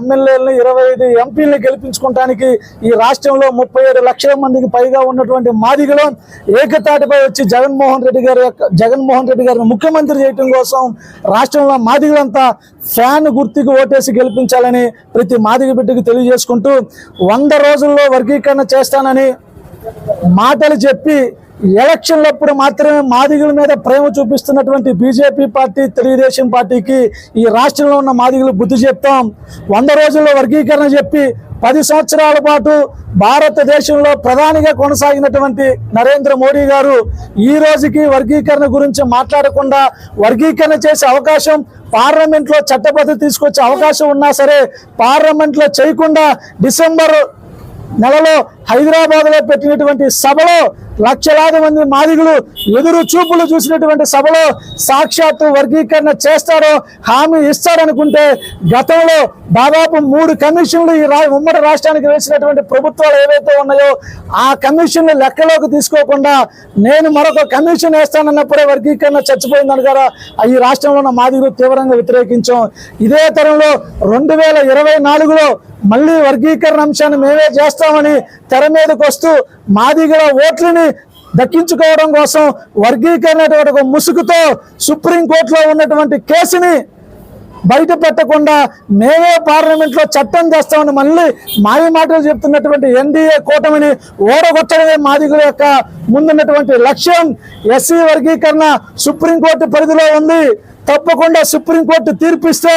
ఎమ్మెల్యేలను 25 ఎంపీలను గెలిపించుకోవడానికి ఈ రాష్ట్రంలో 37 లక్షల మందికి పైగా ఉన్నటువంటి మాదిగలు ఏకతాటిపై వచ్చి జగన్మోహన్ రెడ్డి గారిని ముఖ్యమంత్రి చేయడం కోసం రాష్ట్రంలో మాదిగలంతా ఫ్యాన్ గుర్తుకు ఓటేసి గెలిపించాలని ప్రతి మాదిగ బిడ్డకు తెలియజేసుకుంటూ 100 రోజుల్లో వర్గీకరణ చేస్తానని మాటలు చెప్పి ఎలక్షన్లప్పుడు మాత్రమే మాదిగల మీద ప్రేమ చూపిస్తున్నటువంటి బీజేపీ పార్టీ తెలుగుదేశం పార్టీకి ఈ రాష్ట్రంలో ఉన్న మాదిగలు బుద్ధి చెప్తాం. 100 రోజుల్లో వర్గీకరణ చెప్పి 10 సంవత్సరాల పాటు భారతదేశంలో ప్రధానిగా కొనసాగినటువంటి నరేంద్ర మోడీ గారు ఈ రోజుకి వర్గీకరణ గురించి మాట్లాడకుండా వర్గీకరణ చేసే అవకాశం పార్లమెంట్లో చట్టబద్ధత తీసుకొచ్చే అవకాశం ఉన్నా సరే పార్లమెంట్లో చేయకుండా డిసెంబర్ నెలలో హైదరాబాద్లో పెట్టినటువంటి సభలో లక్షలాది మంది మాదిగలు ఎదురు చూపులు చూసినటువంటి సభలో సాక్షాత్తు వర్గీకరణ చేస్తారో హామీ ఇస్తారనుకుంటే గతంలో దాదాపు 3 కమిషన్లు ఈ ఉమ్మడి రాష్ట్రానికి వేసినటువంటి ప్రభుత్వాలు ఏవైతే ఉన్నాయో ఆ కమిషన్లు లెక్కలోకి తీసుకోకుండా నేను మరొక కమిషన్ వేస్తానన్నప్పుడే వర్గీకరణ చచ్చిపోయిందని కదా ఈ రాష్ట్రంలో ఉన్న మాదిగలు తీవ్రంగా వ్యతిరేకించాం. ఇదే తరంలో 2024లో మళ్ళీ వర్గీకరణ అంశాన్ని మేమే చేస్తామని తెర మీదకి వస్తూ మాదిగల ఓట్లని దక్కించుకోవడం కోసం వర్గీకరణ ఒక ముసుగుతో సుప్రీంకోర్టులో ఉన్నటువంటి కేసుని బయట పెట్టకుండా మేమే పార్లమెంట్లో చట్టం చేస్తామని మళ్ళీ మాయ మాటలు చెప్తున్నటువంటి ఎన్డీఏ కూటమిని ఓడగొట్టడమే మాదిగల యొక్క ముందున్నటువంటి లక్ష్యం. ఎస్సీ వర్గీకరణ సుప్రీంకోర్టు పరిధిలో ఉంది. తప్పకుండా సుప్రీంకోర్టు తీర్పిస్తే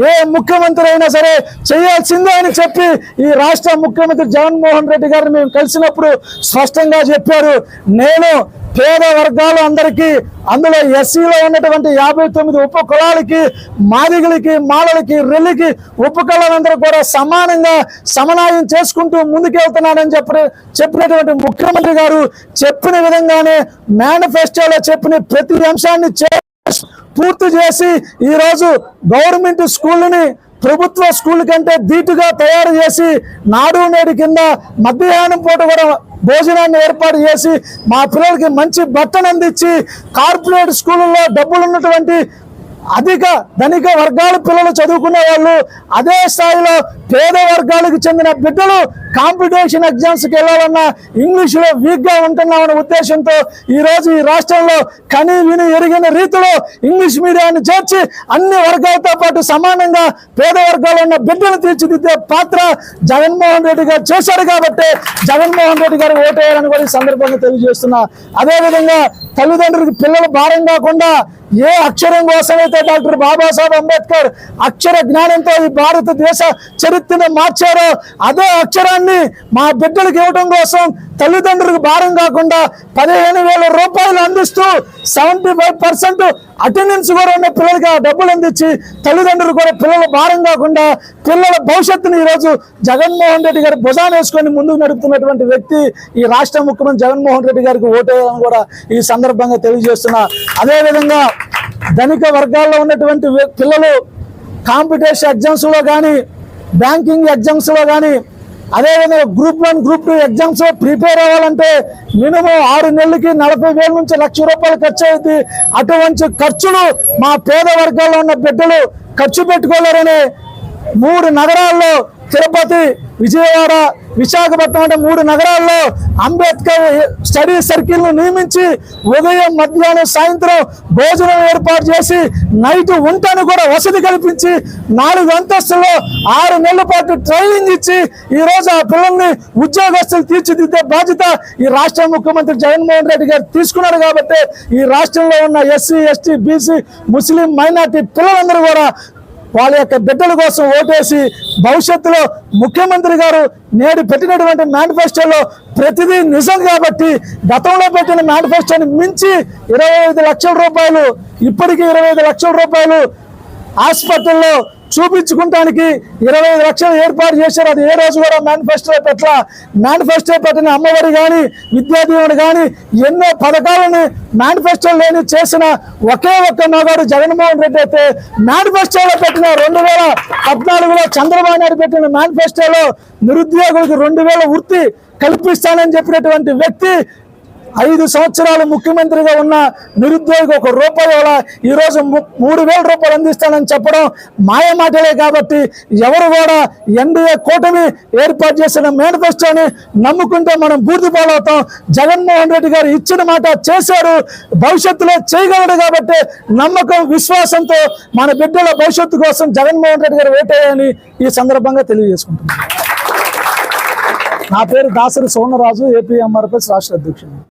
ఏ ముఖ్యమంత్రి అయినా సరే చేయాల్సిందే అని చెప్పి ఈ రాష్ట్ర ముఖ్యమంత్రి జగన్మోహన్ రెడ్డి గారిని మేము కలిసినప్పుడు స్పష్టంగా చెప్పారు. నేను పేద వర్గాలు అందరికీ అందులో ఎస్సీలో ఉన్నటువంటి 59 ఉప కులాలకి మాదిగలకి మాలలకి రెల్లికి ఉప కులాలందరూ కూడా సమానంగా సమన్వయం చేసుకుంటూ ముందుకెళ్తున్నానని చెప్పినటువంటి ముఖ్యమంత్రి గారు చెప్పిన విధంగానే మేనిఫెస్టోలో చెప్పిన ప్రతి అంశాన్ని పూర్తి చేసి ఈరోజు గవర్నమెంట్ స్కూళ్ళని ప్రభుత్వ స్కూల్ కంటే ధీటుగా తయారు చేసి నాడు నేడు కింద మధ్యాహ్నం పూట కూడా భోజనాన్ని ఏర్పాటు చేసి మా పిల్లలకి మంచి బట్టను అందించి కార్పొరేట్ స్కూళ్ళల్లో డబ్బులు ఉన్నటువంటి అధిక ధనిక వర్గాల పిల్లలు చదువుకునే వాళ్ళు అదే స్థాయిలో పేద వర్గాలకు చెందిన బిడ్డలు కాంపిటీషన్ ఎగ్జామ్స్కి వెళ్ళాలన్నా ఇంగ్లీష్లో వీక్గా ఉంటున్నామనే ఉద్దేశంతో ఈరోజు ఈ రాష్ట్రంలో కని విని ఎరిగిన రీతిలో ఇంగ్లీష్ మీడియాన్ని చేర్చి అన్ని వర్గాలతో పాటు సమానంగా పేద వర్గాలు ఉన్న బిడ్డలు తీర్చిదిద్దే పాత్ర జగన్మోహన్ రెడ్డి గారు చేశారు కాబట్టి జగన్మోహన్ రెడ్డి గారు ఓటేయాలని కూడా ఈ సందర్భంగా తెలియజేస్తున్నా. అదేవిధంగా తల్లిదండ్రులకు పిల్లలు భారం కాకుండా ఏ అక్షరం కోసమైతే డాక్టర్ బాబాసాహెబ్ అంబేద్కర్ అక్షర జ్ఞానంతో ఈ భారతదేశ చరిత్రను మార్చారో అదే అక్షరాన్ని మా బిడ్డలకు ఇవ్వడం కోసం తల్లిదండ్రులకు భారం కాకుండా 15,000 రూపాయలు అందిస్తూ 75% అటెండెన్స్ కూడా ఉన్న పిల్లలకి ఆ డబ్బులు అందించి తల్లిదండ్రులు కూడా పిల్లల భారం కాకుండా పిల్లల భవిష్యత్తుని ఈరోజు జగన్మోహన్ రెడ్డి గారు భుజాన్ని వేసుకొని ముందుకు నడుపుతున్నటువంటి వ్యక్తి ఈ రాష్ట్ర ముఖ్యమంత్రి జగన్మోహన్ రెడ్డి గారికి ఓటేయాలని కూడా ఈ సందర్భంగా తెలియజేస్తున్నా. అదేవిధంగా ధనిక వర్గాల్లో ఉన్నటువంటి పిల్లలు కాంపిటీషన్ ఎగ్జామ్స్లో కానీ బ్యాంకింగ్ ఎగ్జామ్స్లో కానీ అదేవిధంగా గ్రూప్ 1 గ్రూప్ 2 ఎగ్జామ్స్ ప్రిపేర్ అవ్వాలంటే మినిమం 6 నెలలకి 40,000 నుంచి ₹1,00,000 ఖర్చు అవుతుంది. అటువంటి ఖర్చులు మా పేద వర్గాల్లో ఉన్న బిడ్డలు ఖర్చు పెట్టుకోలేరని 3 నగరాల్లో తిరుపతి, విజయవాడ, విశాఖపట్నం అంటే 3 నగరాల్లో అంబేద్కర్ స్టడీ సర్కిల్ను నియమించి ఉదయం మధ్యాహ్నం సాయంత్రం భోజనం ఏర్పాటు చేసి నైట్ వంటను కూడా వసతి కల్పించి 4 అంతస్తుల్లో 6 నెలల పాటు ట్రైనింగ్ ఇచ్చి ఈరోజు ఆ పిల్లల్ని ఉద్యోగస్తులు తీర్చిదిద్దే బాధ్యత ఈ రాష్ట్ర ముఖ్యమంత్రి జగన్మోహన్ రెడ్డి గారు తీసుకున్నారు. కాబట్టి ఈ రాష్ట్రంలో ఉన్న ఎస్సీ, ఎస్టీ, బీసీ, ముస్లిం, మైనార్టీ పిల్లలందరూ కూడా వాళ్ళ యొక్క బిడ్డల కోసం ఓటేసి భవిష్యత్తులో ముఖ్యమంత్రి గారు నేడు పెట్టినటువంటి మేనిఫెస్టోలో ప్రతిదీ నిజం కాబట్టి గతంలో పెట్టిన మేనిఫెస్టోని మించి 25 లక్షల రూపాయలు ఇప్పటికీ 25 లక్షల రూపాయలు హాస్పిటల్లో చూపించుకుంటానికి 25 లక్షలు ఏర్పాటు చేశారు. అది ఏ రోజు కూడా మేనిఫెస్టో పెట్టిన అమ్మఒడి కానీ విద్యా దీవెన కానీ ఎన్నో పథకాలని మేనిఫెస్టో లేని చేసిన ఒకే ఒక్క మగాడు జగన్మోహన్ రెడ్డి అయితే మేనిఫెస్టోలో పెట్టిన 2014లో చంద్రబాబు నాయుడు పెట్టిన మేనిఫెస్టోలో నిరుద్యోగులకు 2,000 వృత్తి కల్పిస్తానని చెప్పినటువంటి వ్యక్తి 5 సంవత్సరాలు ముఖ్యమంత్రిగా ఉన్న నిరుద్యోగి ₹1 వల్ల ఈరోజు 3,000 రూపాయలు అందిస్తానని చెప్పడం మాయ మాటలే. కాబట్టి ఎవరు కూడా ఎన్డీఏ కూటమి ఏర్పాటు చేసిన మేనిఫెస్టోని నమ్ముకుంటే మనం బూర్ది పాలవుతాం. జగన్మోహన్ రెడ్డి గారు ఇచ్చిన మాట చేశారు, భవిష్యత్తులో చేయగలడు. కాబట్టి నమ్మకం, విశ్వాసంతో మన బిడ్డల భవిష్యత్తు కోసం జగన్మోహన్ రెడ్డి గారు వేటేయని ఈ సందర్భంగా తెలియజేసుకుంటున్నాను. నా పేరు దాసరి సోమరాజు, ఏపీ ఎంఆర్ఎస్ రాష్ట్ర అధ్యక్షుడు.